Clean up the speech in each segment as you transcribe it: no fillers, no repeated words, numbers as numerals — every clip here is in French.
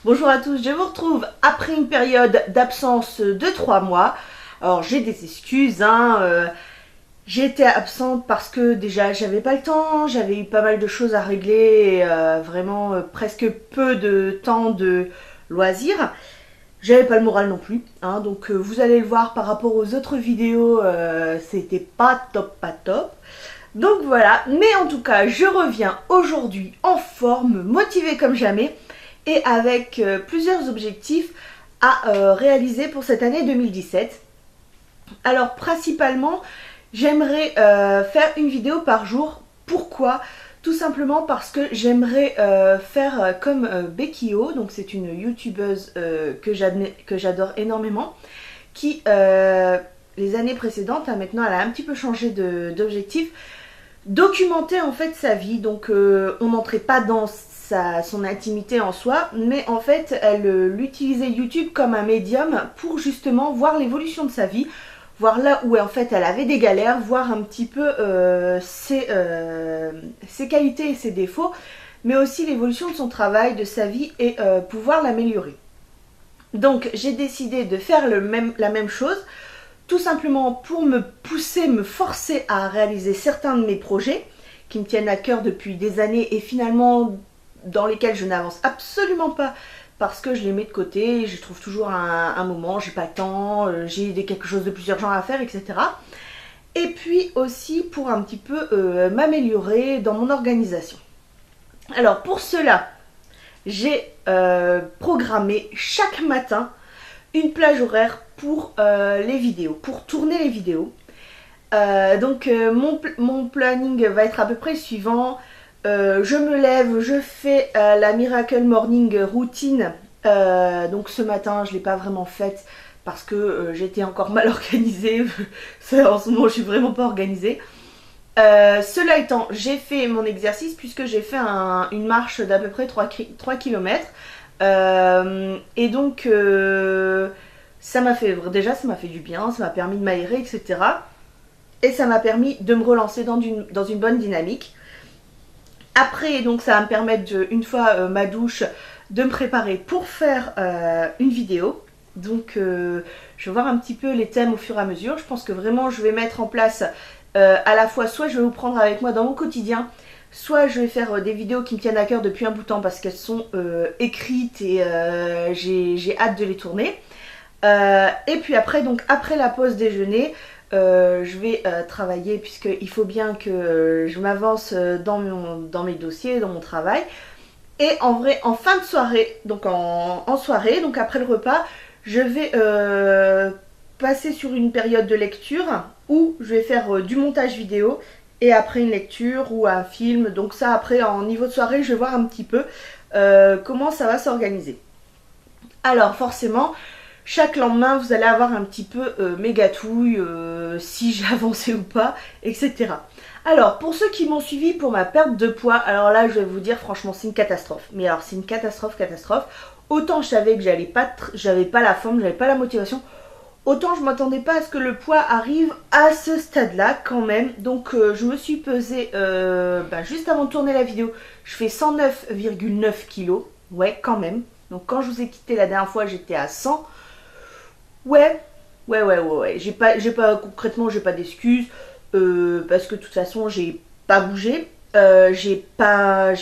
Bonjour à tous, je vous retrouve après une période d'absence de 3 mois. Alors j'ai des excuses, j'ai été absente parce que déjà j'avais pas le temps, j'avais eu pas mal de choses à régler, et, vraiment presque peu de temps de loisirs. J'avais pas le moral non plus, donc vous allez le voir par rapport aux autres vidéos, c'était pas top, pas top. Donc voilà, mais en tout cas je reviens aujourd'hui en forme, motivée comme jamais et avec plusieurs objectifs à réaliser pour cette année 2017. Alors principalement, j'aimerais faire une vidéo par jour. Pourquoi? Tout simplement parce que j'aimerais faire comme Becky O, donc c'est une youtubeuse que j'adore énormément, qui les années précédentes, maintenant elle a un petit peu changé d'objectif, documenter en fait sa vie. Donc on n'entrait pas dans son intimité en soi, mais en fait elle l'utilisait YouTube comme un médium pour justement voir l'évolution de sa vie, voir là où en fait elle avait des galères, voir un petit peu ses qualités et ses défauts, mais aussi l'évolution de son travail, de sa vie et pouvoir l'améliorer. Donc j'ai décidé de faire la même chose, tout simplement pour me pousser, me forcer à réaliser certains de mes projets qui me tiennent à cœur depuis des années et finalement dans lesquels je n'avance absolument pas parce que je les mets de côté, je trouve toujours un moment, j'ai pas le temps, j'ai quelque chose de plus urgent à faire, etc. Et puis aussi pour un petit peu m'améliorer dans mon organisation. Alors pour cela, j'ai programmé chaque matin une plage horaire pour les vidéos, pour tourner les vidéos. Mon planning va être à peu près le suivant. Je me lève, je fais la Miracle Morning routine. Donc ce matin, je ne l'ai pas vraiment faite parce que j'étais encore mal organisée. En ce moment, je suis vraiment pas organisée. Cela étant, j'ai fait mon exercice puisque j'ai fait une marche d'à peu près 3 km. Et donc, ça m'a fait du bien, ça m'a permis de m'aérer, etc. Et ça m'a permis de me relancer dans une bonne dynamique. Après, donc, ça va me permettre, une fois ma douche, de me préparer pour faire une vidéo. Donc, je vais voir un petit peu les thèmes au fur et à mesure. Je pense que vraiment, je vais mettre en place à la fois, soit je vais vous prendre avec moi dans mon quotidien, soit je vais faire des vidéos qui me tiennent à cœur depuis un bout de temps parce qu'elles sont écrites et j'ai hâte de les tourner. Et puis après, donc après la pause déjeuner, je vais travailler puisqu'il faut bien que je m'avance dans mes dossiers, dans mon travail. Et en vrai, en fin de soirée, donc en soirée, donc après le repas, je vais passer sur une période de lecture où je vais faire du montage vidéo et après une lecture ou un film. Donc ça, après, en niveau de soirée, je vais voir un petit peu comment ça va s'organiser. Alors forcément, chaque lendemain, vous allez avoir un petit peu mes gâtouilles, si j'ai avancé ou pas, etc. Alors, pour ceux qui m'ont suivi pour ma perte de poids, alors là, je vais vous dire, franchement, c'est une catastrophe. Mais alors, c'est une catastrophe. Autant je savais que j'avais pas la forme, j'avais pas la motivation, autant je m'attendais pas à ce que le poids arrive à ce stade-là quand même. Donc, je me suis pesée juste avant de tourner la vidéo. Je fais 109,9 kg. Ouais, quand même. Donc, quand je vous ai quitté la dernière fois, j'étais à 100. Ouais. Concrètement, j'ai pas d'excuses. Parce que de toute façon, j'ai pas bougé. J'ai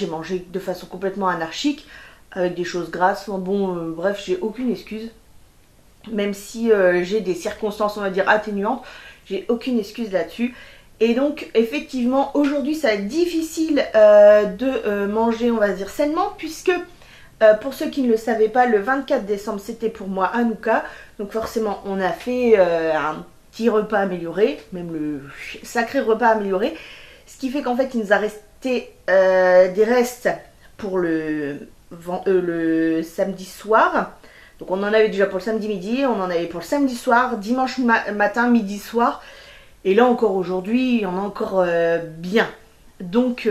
mangé de façon complètement anarchique, avec des choses grasses. Enfin bon, bref, j'ai aucune excuse. Même si j'ai des circonstances, on va dire, atténuantes, j'ai aucune excuse là-dessus. Et donc, effectivement, aujourd'hui, ça va être difficile de manger, on va dire, sainement, puisque pour ceux qui ne le savaient pas, le 24 décembre, c'était pour moi Hanouka. Donc forcément, on a fait un petit repas amélioré, même le sacré repas amélioré. Ce qui fait qu'en fait, il nous a resté des restes pour le samedi soir. Donc on en avait déjà pour le samedi midi, on en avait pour le samedi soir, dimanche matin, midi, soir. Et là encore aujourd'hui, on en a encore bien. Donc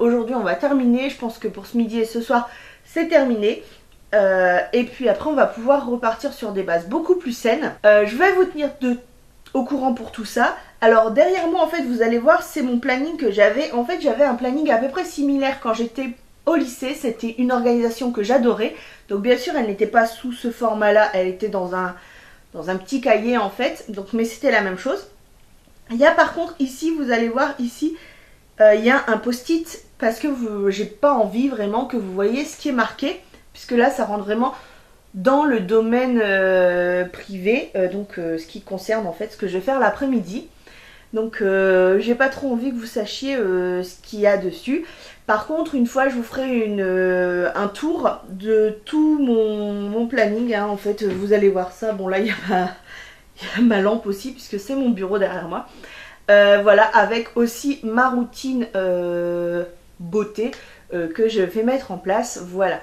aujourd'hui, on va terminer. Je pense que pour ce midi et ce soir, c'est terminé. Et puis après, on va pouvoir repartir sur des bases beaucoup plus saines. Je vais vous tenir au courant pour tout ça. Alors derrière moi, en fait, vous allez voir, c'est mon planning que j'avais. En fait, j'avais un planning à peu près similaire quand j'étais au lycée. C'était une organisation que j'adorais. Donc bien sûr, elle n'était pas sous ce format-là, elle était dans un petit cahier en fait. Donc, mais c'était la même chose. Il y a par contre ici, vous allez voir ici, il y a un post-it parce que j'ai pas envie vraiment que vous voyez ce qui est marqué. Puisque là, ça rentre vraiment dans le domaine privé. Ce qui concerne en fait ce que je vais faire l'après-midi. Donc j'ai pas trop envie que vous sachiez ce qu'il y a dessus. Par contre, une fois je vous ferai un tour de tout mon planning, hein. En fait, vous allez voir ça. Bon là il y a ma lampe aussi puisque c'est mon bureau derrière moi. Voilà, avec aussi ma routine beauté que je vais mettre en place. Voilà.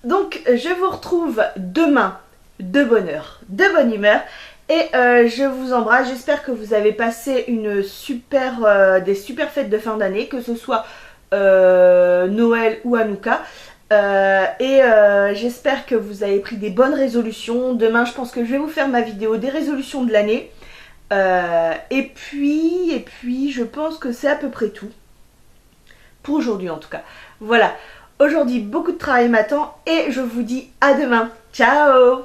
Donc je vous retrouve demain de bonne heure, de bonne humeur. Et je vous embrasse, j'espère que vous avez passé des super fêtes de fin d'année, que ce soit Noël ou Hanouka. J'espère que vous avez pris des bonnes résolutions. Demain, je pense que je vais vous faire ma vidéo des résolutions de l'année. Et puis, je pense que c'est à peu près tout. Pour aujourd'hui en tout cas. Voilà, aujourd'hui beaucoup de travail m'attend et je vous dis à demain. Ciao!